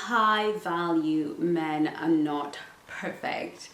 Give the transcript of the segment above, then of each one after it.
high value men are not perfect.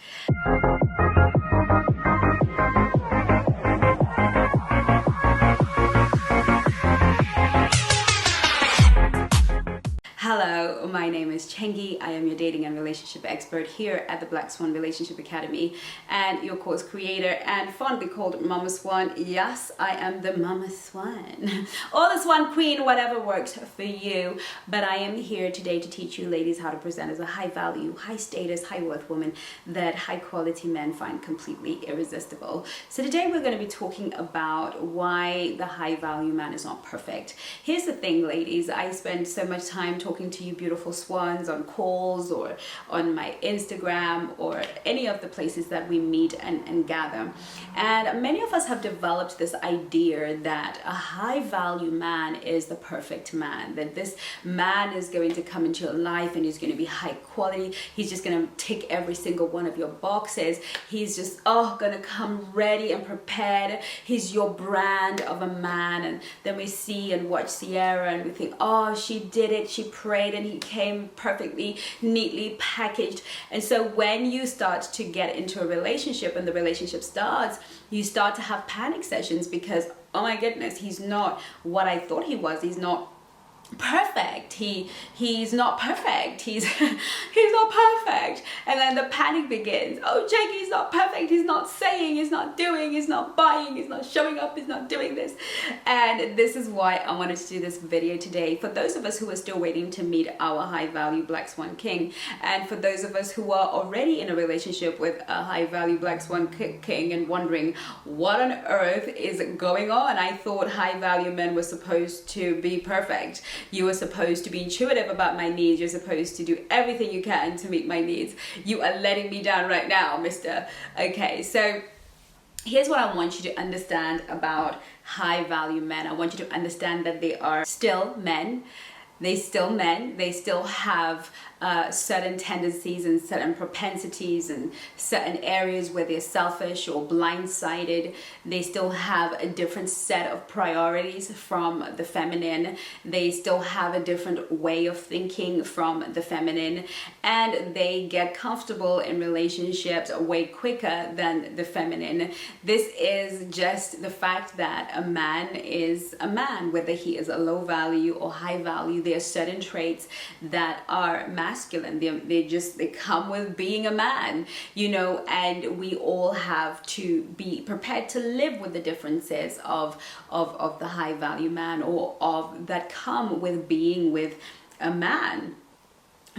Hello, my name is Chengi. I am your dating and relationship expert here at the Black Swan Relationship Academy and your course creator and fondly called Mama Swan. Yes, I am the Mama Swan or the Swan Queen, whatever works for you. But I am here today to teach you ladies how to present as a high value, high status, high worth woman that high quality men find completely irresistible. So today we're going to be talking about why the high value man is not perfect. Here's the thing, ladies. I spend so much time talking to you beautiful swans on calls or on my Instagram or any of the places that we meet and gather. And many of us have developed this idea that a high value man is the perfect man, that this man is going to come into your life and he's going to be high quality. He's just going to tick every single one of your boxes. He's just, going to come ready and prepared. He's your brand of a man. And then we see and watch Sierra and we think, oh, she did it. She prayed and he came perfectly, neatly packaged. And so when you start to get into a relationship and the relationship starts, you start to have panic sessions because, oh my goodness, he's not what I thought he was. He's not perfect. He's not perfect. He's not perfect. And then the panic begins. Oh, Chengi's not perfect. He's not saying, he's not doing, he's not buying, he's not showing up, he's not doing this. And this is why I wanted to do this video today. For those of us who are still waiting to meet our high value Black Swan King, and for those of us who are already in a relationship with a high value Black Swan King and wondering what on earth is going on. I thought high value men were supposed to be perfect. You are supposed to be intuitive about my needs. You're supposed to do everything you can to meet my needs. You are letting me down right now, mister. Okay, so here's what I want you to understand about high value men. I want you to understand that they are still men. They still have certain tendencies and certain propensities and certain areas where they're selfish or blindsided. They still have a different set of priorities from the feminine. They still have a different way of thinking from the feminine, and they get comfortable in relationships way quicker than the feminine. This is just the fact that a man is a man, whether he is a low value or high value. There are certain traits that are masculine. They come with being a man, and we all have to be prepared to live with the differences of the high value man or of that come with being with a man.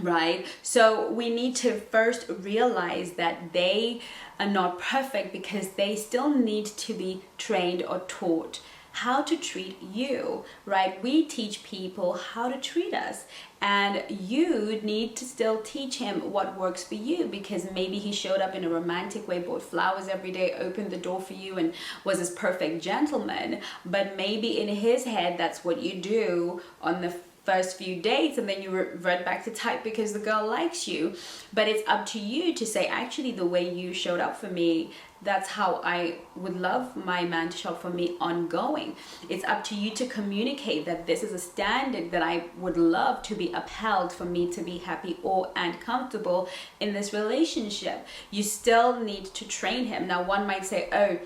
Right? So we need to first realize that they are not perfect because they still need to be trained or taught how to treat you, right? We teach people how to treat us, and you need to still teach him what works for you, because maybe he showed up in a romantic way, bought flowers every day, opened the door for you, and was this perfect gentleman. But maybe in his head, that's what you do on the first few dates, and then you revert back to type because the girl likes you. But it's up to you to say, actually, the way you showed up for me, that's how I would love my man to show up for me ongoing. It's up to you to communicate that this is a standard that I would love to be upheld for me to be happy and comfortable in this relationship. You still need to train him. Now, one might say, oh,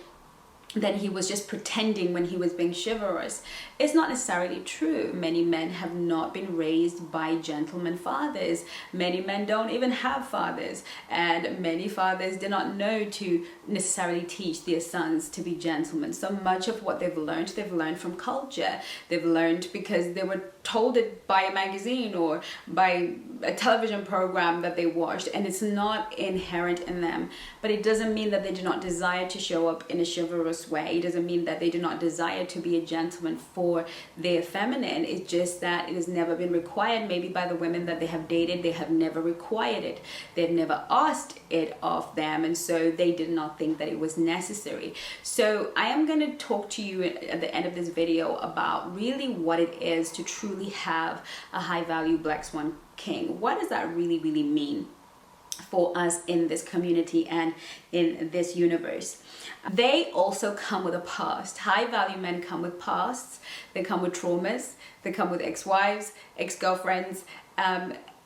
then he was just pretending when he was being chivalrous. It's not necessarily true. Many men have not been raised by gentleman fathers. Many men don't even have fathers, and many fathers do not know to necessarily teach their sons to be gentlemen. So much of what they've learned from culture. They've learned because they were told it by a magazine or by a television program that they watched, and it's not inherent in them. But it doesn't mean that they do not desire to show up in a chivalrous way. It doesn't mean that they do not desire to be a gentleman for their feminine. It's just that it has never been required. Maybe by the women that they have dated, they have never required it. They've never asked it of them, and so they did not think that it was necessary. So I am going to talk to you at the end of this video about really what it is to truly have a high value Black Swan King. What does that really mean for us in this community and in this universe? They also come with a past. High value men come with pasts. They come with traumas. They come with ex-wives, ex-girlfriends,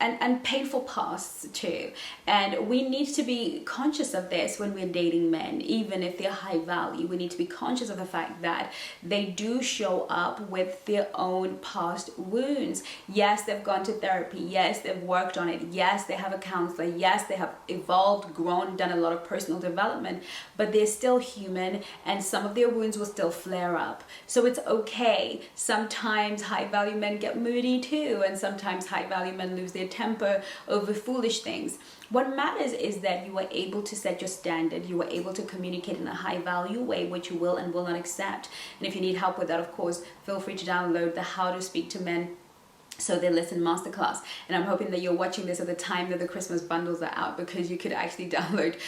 and painful pasts too. And we need to be conscious of this when we're dating men, even if they're high value. We need to be conscious of the fact that they do show up with their own past wounds. Yes, they've gone to therapy. Yes, they've worked on it. Yes, they have a counselor. Yes, they have evolved, grown, done a lot of personal development, but they're still human, and some of their wounds will still flare up. So it's okay. Sometimes high value men get moody too, and sometimes high value men lose their temper over foolish things. What matters is that you are able to set your standard. You are able to communicate in a high value way what you will and will not accept. And if you need help with that, of course, feel free to download the How to Speak to Men So They Listen masterclass. And I'm hoping that you're watching this at the time that the Christmas bundles are out, because you could actually download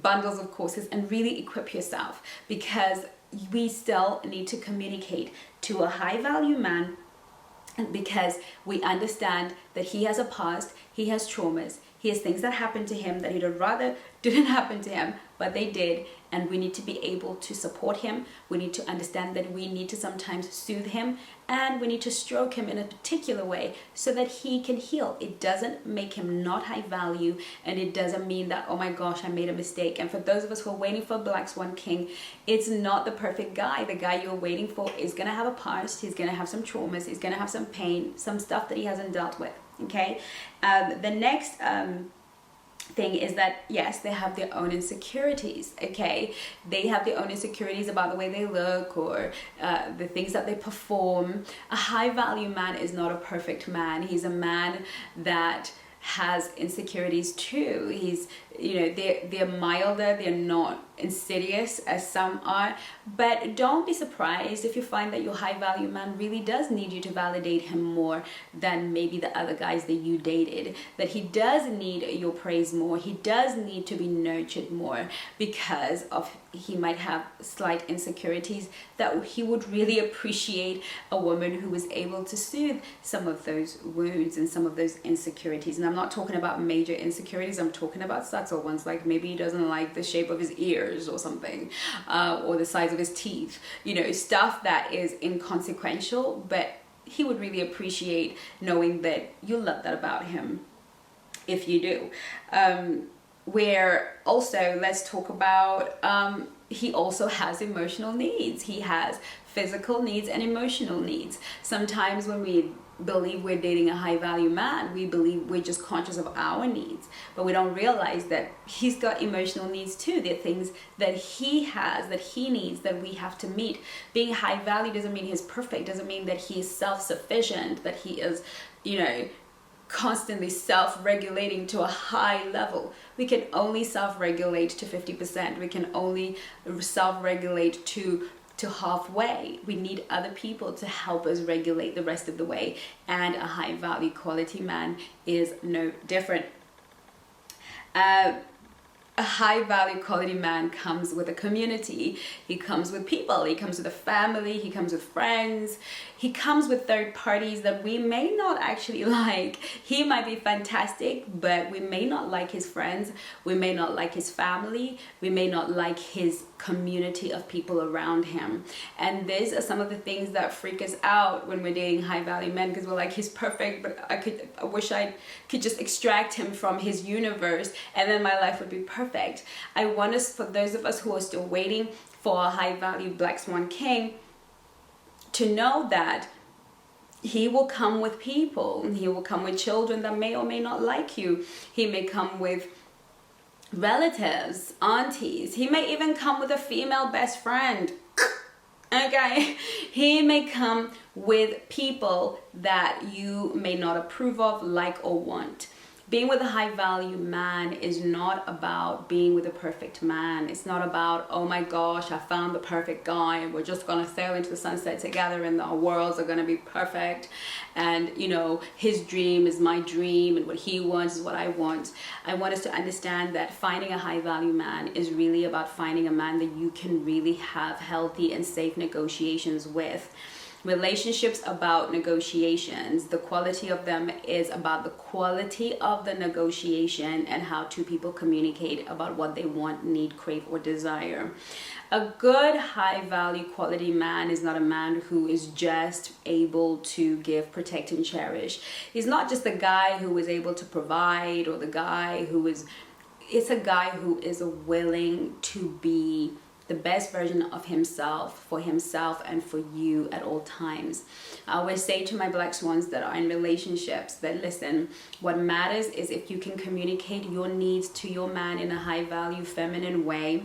bundles of courses and really equip yourself, because we still need to communicate to a high value man, because we understand that he has a past, he has traumas, he has things that happened to him that he'd rather didn't happen to him, but they did. And we need to be able to support him. We need to understand that we need to sometimes soothe him, and we need to stroke him in a particular way so that he can heal. It doesn't make him not high value, and it doesn't mean that, oh my gosh, I made a mistake. And for those of us who are waiting for Black Swan King, it's not the perfect guy. The guy you're waiting for is going to have a past. He's going to have some traumas. He's going to have some pain, some stuff that he hasn't dealt with. Okay. The next thing is that, yes, they have their own insecurities. Okay, they have their own insecurities about the way they look, or the things that they perform. A high value man is not a perfect man. He's a man that has insecurities too. He's, you know, they're milder, they're not insidious as some are. But don't be surprised if you find that your high value man really does need you to validate him more than maybe the other guys that you dated. That he does need your praise more. He does need to be nurtured more, because of he might have slight insecurities that he would really appreciate a woman who was able to soothe some of those wounds and some of those insecurities. And I'm not talking about major insecurities. I'm talking about subtle ones, like maybe he doesn't like the shape of his ears or something, or the size of his teeth, you know, stuff that is inconsequential, but he would really appreciate knowing that you love that about him, if you do. Where also, let's talk about, he also has emotional needs. He has physical needs and emotional needs. Sometimes when we believe we're dating a high value man, we believe we're just conscious of our needs, but we don't realize that he's got emotional needs too. There are things that he has, that he needs, that we have to meet. Being high value doesn't mean he's perfect, doesn't mean that he is self-sufficient, that he is, you know, constantly self-regulating to a high level. We can only self-regulate to 50%. We can only self-regulate to halfway. We need other people to help us regulate the rest of the way, and a high value quality man is no different. A high value quality man comes with a community. He comes with people. He comes with a family. He comes with friends. He comes with third parties that we may not actually like. He might be fantastic, but we may not like his friends. We may not like his family. We may not like his community of people around him. And these are some of the things that freak us out when we're dating high value men, because we're like, he's perfect, but I wish I could just extract him from his universe, and then my life would be perfect. I want us, for those of us who are still waiting for a high value Black Swan King, to know that he will come with people. He will come with children that may or may not like you. He may come with relatives, aunties. He may even come with a female best friend. Okay, he may come with people that you may not approve of, like, or want. Being with a high value man is not about being with a perfect man. It's not about, oh my gosh, I found the perfect guy and we're just gonna sail into the sunset together and our worlds are gonna be perfect, and you know, his dream is my dream and what he wants is what I want. I want us to understand that finding a high value man is really about finding a man that you can really have healthy and safe negotiations with. Relationships about negotiations. The quality of them is about the quality of the negotiation and how two people communicate about what they want, need, crave, or desire. A good, high value, quality man is not a man who is just able to give, protect, and cherish. He's not just the guy who is able to provide, or the guy who is, it's a guy who is willing to be the best version of himself for himself and for you at all times. I always say to my black swans that are in relationships that, listen, what matters is if you can communicate your needs to your man in a high value feminine way,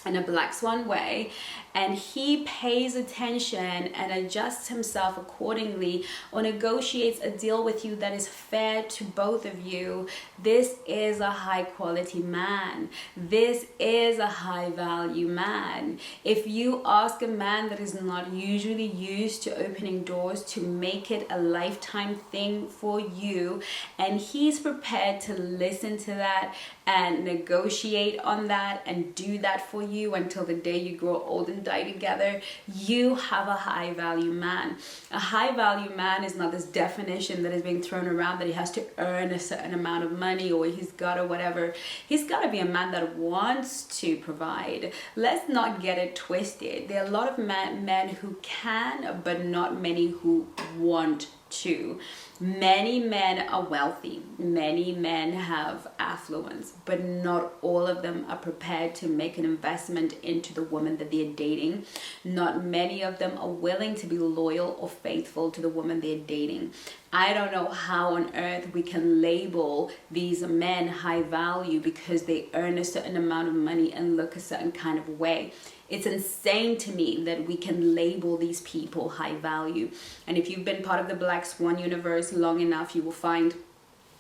in a black swan way, and he pays attention and adjusts himself accordingly, or negotiates a deal with you that is fair to both of you, this is a high quality man. This is a high value man. If you ask a man that is not usually used to opening doors to make it a lifetime thing for you, and he's prepared to listen to that and negotiate on that and do that for you until the day you grow old and die together, you have a high value man. A high value man is not this definition that is being thrown around that he has to earn a certain amount of money or he's got to whatever. He's got to be a man that wants to provide. Let's not get it twisted. There are a lot of men who can, but not many who want to. Many men are wealthy, many men have affluence, but not all of them are prepared to make an investment into the woman that they're dating. Not many of them are willing to be loyal or faithful to the woman they're dating. I don't know how on earth we can label these men high value because they earn a certain amount of money and look a certain kind of way. It's insane to me that we can label these people high value. And if you've been part of the Black Swan universe long enough, you will find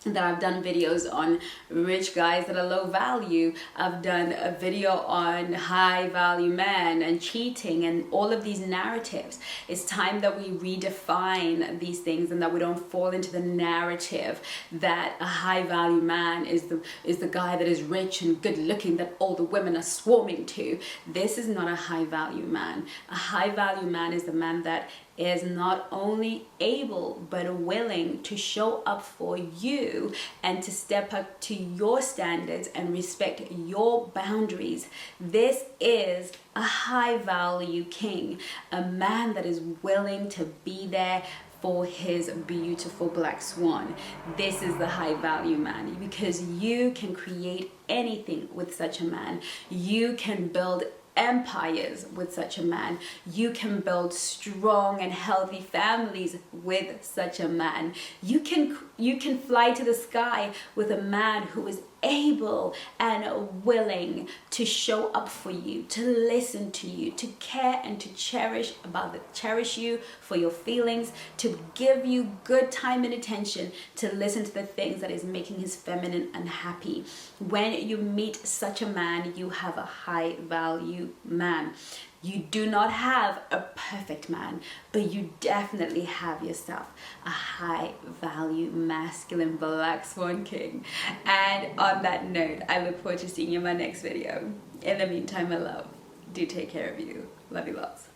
that I've done videos on rich guys that are low value. I've done a video on high value men and cheating and all of these narratives. It's time that we redefine these things and that we don't fall into the narrative that a high value man is the guy that is rich and good looking that all the women are swarming to. This is not a high value man. A high value man is the man that is not only able but willing to show up for you and to step up to your standards and respect your boundaries. This is a high value king, a man that is willing to be there for his beautiful black swan. This is the high value man, because you can create anything with such a man. You can build empires with such a man. You can build strong and healthy families with such a man. You can fly to the sky with a man who is able and willing to show up for you, to listen to you, to care and to cherish you for your feelings, to give you good time and attention, to listen to the things that is making his feminine unhappy. When you meet such a man, you have a high value man. You do not have a perfect man, but you definitely have yourself a high value masculine black swan king. And on that note, I look forward to seeing you in my next video. In the meantime, my love, do take care of you. Love you lots.